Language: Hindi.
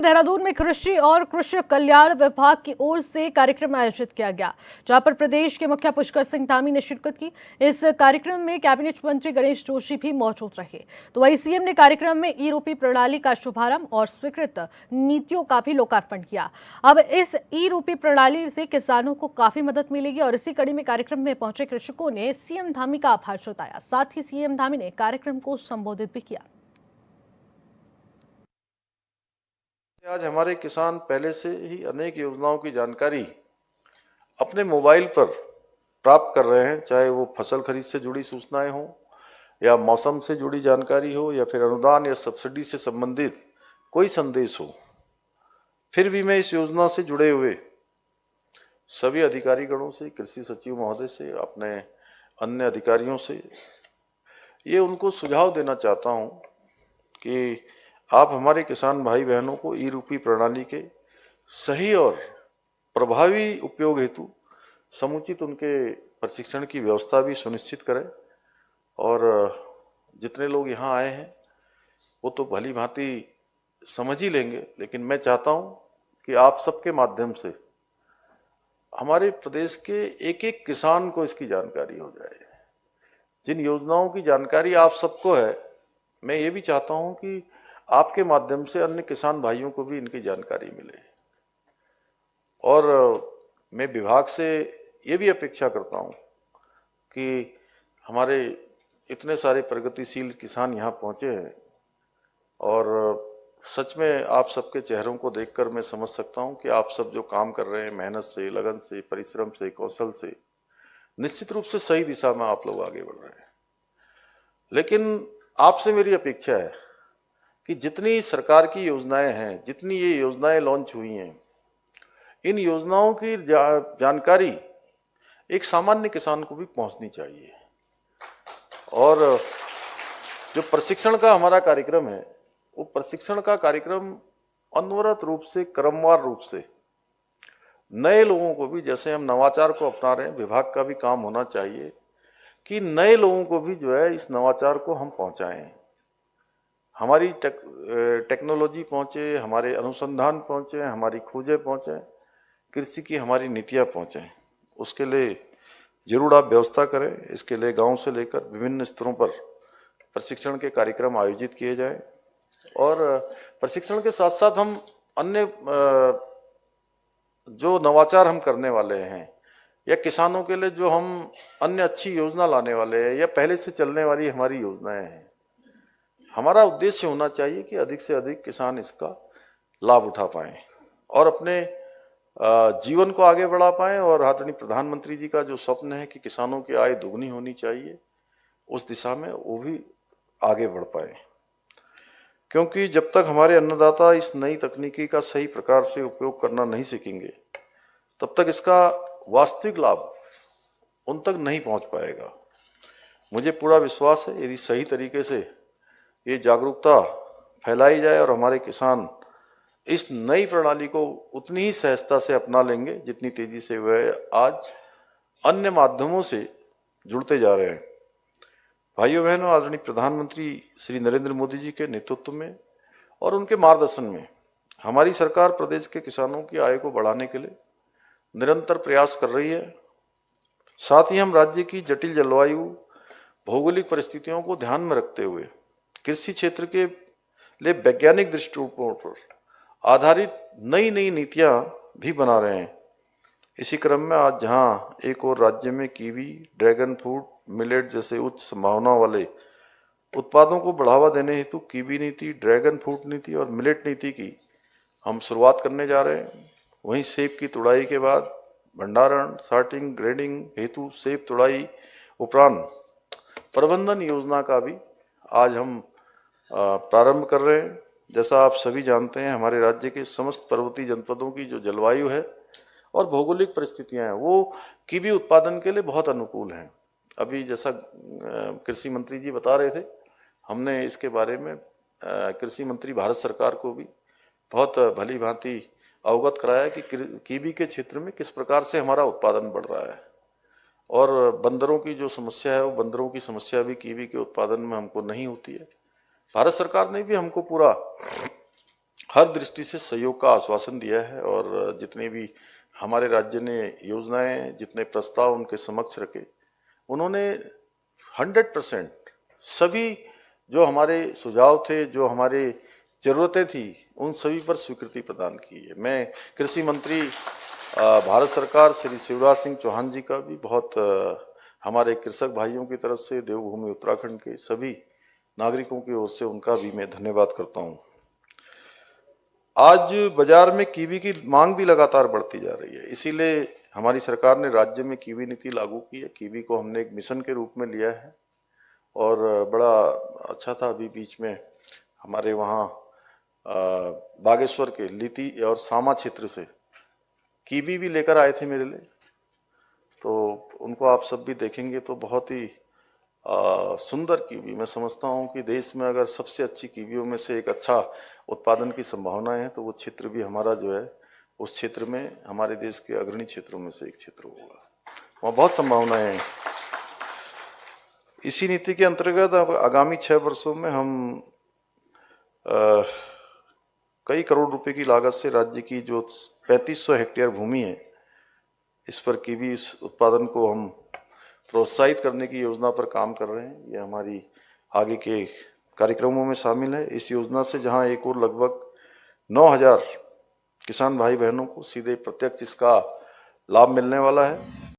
देहरादून में कृषि और कृषि कल्याण विभाग की ओर से कार्यक्रम आयोजित किया गया, जहां पर प्रदेश के मुखिया पुष्कर सिंह धामी ने शिरकत की। इस कार्यक्रम में कैबिनेट मंत्री गणेश जोशी भी मौजूद रहे। तो वहीं सीएम ने कार्यक्रम में ई-रूपी प्रणाली का शुभारंभ और स्वीकृत नीतियों का भी लोकार्पण किया। अब इस ई-रूपी प्रणाली से किसानों को काफी मदद मिलेगी और इसी कड़ी में कार्यक्रम में पहुंचे कृषकों ने सीएम धामी का आभार जताया। साथ ही सीएम धामी ने कार्यक्रम को संबोधित भी किया। आज हमारे किसान पहले से ही अनेक योजनाओं की जानकारी अपने मोबाइल पर प्राप्त कर रहे हैं, चाहे वो फसल खरीद से जुड़ी सूचनाएं हों या मौसम से जुड़ी जानकारी हो या फिर अनुदान या सब्सिडी से संबंधित कोई संदेश हो। फिर भी मैं इस योजना से जुड़े हुए सभी अधिकारी गणों से, कृषि सचिव महोदय से, अपने अन्य अधिकारियों से ये उनको सुझाव देना चाहता हूं कि आप हमारे किसान भाई बहनों को ई-रूपी प्रणाली के सही और प्रभावी उपयोग हेतु समुचित उनके प्रशिक्षण की व्यवस्था भी सुनिश्चित करें। और जितने लोग यहाँ आए हैं वो तो भली भांति समझ ही लेंगे, लेकिन मैं चाहता हूँ कि आप सबके माध्यम से हमारे प्रदेश के एक एक किसान को इसकी जानकारी हो जाए। जिन योजनाओं की जानकारी आप सबको है, मैं ये भी चाहता हूँ कि आपके माध्यम से अन्य किसान भाइयों को भी इनकी जानकारी मिले। और मैं विभाग से ये भी अपेक्षा करता हूँ कि हमारे इतने सारे प्रगतिशील किसान यहाँ पहुँचे हैं और सच में आप सबके चेहरों को देखकर मैं समझ सकता हूँ कि आप सब जो काम कर रहे हैं मेहनत से, लगन से, परिश्रम से, कौशल से, निश्चित रूप से सही दिशा में आप लोग आगे बढ़ रहे हैं। लेकिन आपसे मेरी अपेक्षा है कि जितनी सरकार की योजनाएं हैं, जितनी ये योजनाएं लॉन्च हुई हैं, इन योजनाओं की जानकारी एक सामान्य किसान को भी पहुंचनी चाहिए। और जो प्रशिक्षण का हमारा कार्यक्रम है, वो प्रशिक्षण का कार्यक्रम अनवरत रूप से, क्रमवार रूप से नए लोगों को भी, जैसे हम नवाचार को अपना रहे हैं, विभाग का भी काम होना चाहिए कि नए लोगों को भी जो है इस नवाचार को हम पहुंचाएं। हमारी टेक्नोलॉजी पहुंचे, हमारे अनुसंधान पहुंचे, हमारी खोजें पहुंचे, कृषि की हमारी नीतियां पहुंचे। उसके लिए जरूर आप व्यवस्था करें। इसके लिए गांव से लेकर विभिन्न स्तरों पर प्रशिक्षण के कार्यक्रम आयोजित किए जाएं और प्रशिक्षण के साथ साथ हम अन्य जो नवाचार हम करने वाले हैं या किसानों के लिए जो हम अन्य अच्छी योजना लाने वाले हैं या पहले से चलने वाली हमारी योजनाएं हैं, हमारा उद्देश्य होना चाहिए कि अधिक से अधिक किसान इसका लाभ उठा पाएं और अपने जीवन को आगे बढ़ा पाएं। और आदरणीय प्रधानमंत्री जी का जो स्वप्न है कि किसानों की आय दुगनी होनी चाहिए, उस दिशा में वो भी आगे बढ़ पाए। क्योंकि जब तक हमारे अन्नदाता इस नई तकनीकी का सही प्रकार से उपयोग करना नहीं सीखेंगे, तब तक इसका वास्तविक लाभ उन तक नहीं पहुंच पाएगा। मुझे पूरा विश्वास है यदि सही तरीके से ये जागरूकता फैलाई जाए और हमारे किसान इस नई प्रणाली को उतनी ही सहजता से अपना लेंगे जितनी तेजी से वह आज अन्य माध्यमों से जुड़ते जा रहे हैं। भाइयों बहनों, आदरणीय प्रधानमंत्री श्री नरेंद्र मोदी जी के नेतृत्व में और उनके मार्गदर्शन में हमारी सरकार प्रदेश के किसानों की आय को बढ़ाने के लिए निरंतर प्रयास कर रही है। साथ ही हम राज्य की जटिल जलवायु, भौगोलिक परिस्थितियों को ध्यान में रखते हुए कृषि क्षेत्र के लिए वैज्ञानिक दृष्टिकोण पर आधारित नई नई नीतियां भी बना रहे हैं। इसी क्रम में आज जहां एक और राज्य में कीवी, ड्रैगन फ्रूट, मिलेट जैसे उच्च संभावना वाले उत्पादों को बढ़ावा देने हेतु कीवी नीति, ड्रैगन फ्रूट नीति और मिलेट नीति की हम शुरुआत करने जा रहे हैं, वहीं सेब की तुड़ाई के बाद भंडारण, सॉर्टिंग, ग्रेडिंग हेतु सेब तुड़ाई उपरांत प्रबंधन योजना का भी आज हम प्रारंभ कर रहे हैं। जैसा आप सभी जानते हैं, हमारे राज्य के समस्त पर्वतीय जनपदों की जो जलवायु है और भौगोलिक परिस्थितियां हैं, वो कीवी उत्पादन के लिए बहुत अनुकूल हैं। अभी जैसा कृषि मंत्री जी बता रहे थे, हमने इसके बारे में कृषि मंत्री भारत सरकार को भी बहुत भली भांति अवगत कराया कि कीवी के क्षेत्र में किस प्रकार से हमारा उत्पादन बढ़ रहा है। और बंदरों की जो समस्या है, वो बंदरों की समस्या भी कीवी के उत्पादन में हमको नहीं होती है। भारत सरकार ने भी हमको पूरा हर दृष्टि से सहयोग का आश्वासन दिया है और जितने भी हमारे राज्य ने योजनाएं, जितने प्रस्ताव उनके समक्ष रखे, उन्होंने 100% सभी जो हमारे सुझाव थे, जो हमारे जरूरतें थी, उन सभी पर स्वीकृति प्रदान की है। मैं कृषि मंत्री भारत सरकार श्री शिवराज सिंह चौहान जी का भी बहुत हमारे कृषक भाइयों की तरफ से, देवभूमि उत्तराखंड के सभी नागरिकों की ओर से उनका भी मैं धन्यवाद करता हूं। आज बाजार में कीवी की मांग भी लगातार बढ़ती जा रही है, इसीलिए हमारी सरकार ने राज्य में कीवी नीति लागू की है। कीवी को हमने एक मिशन के रूप में लिया है और बड़ा अच्छा था। अभी बीच में हमारे वहाँ बागेश्वर के लीती और सामा क्षेत्र से कीवी भी लेकर आए थे मेरे लिए, तो उनको आप सब भी देखेंगे तो बहुत ही सुंदर कीवी। मैं समझता हूँ कि देश में अगर सबसे अच्छी कीवियों में से एक अच्छा उत्पादन की संभावनाएं है तो वो क्षेत्र भी हमारा जो है, उस क्षेत्र में हमारे देश के अग्रणी क्षेत्रों में से एक क्षेत्र होगा। वहाँ बहुत संभावनाएं हैं। इसी नीति के अंतर्गत आगामी 6 वर्षों में हम कई करोड़ रुपए की लागत से राज्य की जो 3500 हेक्टेयर भूमि है, इस पर कीवी उत्पादन को हम प्रोत्साहित करने की योजना पर काम कर रहे हैं। ये हमारी आगे के कार्यक्रमों में शामिल है। इस योजना से जहां एक और लगभग 9000 किसान भाई बहनों को सीधे प्रत्यक्ष इसका लाभ मिलने वाला है।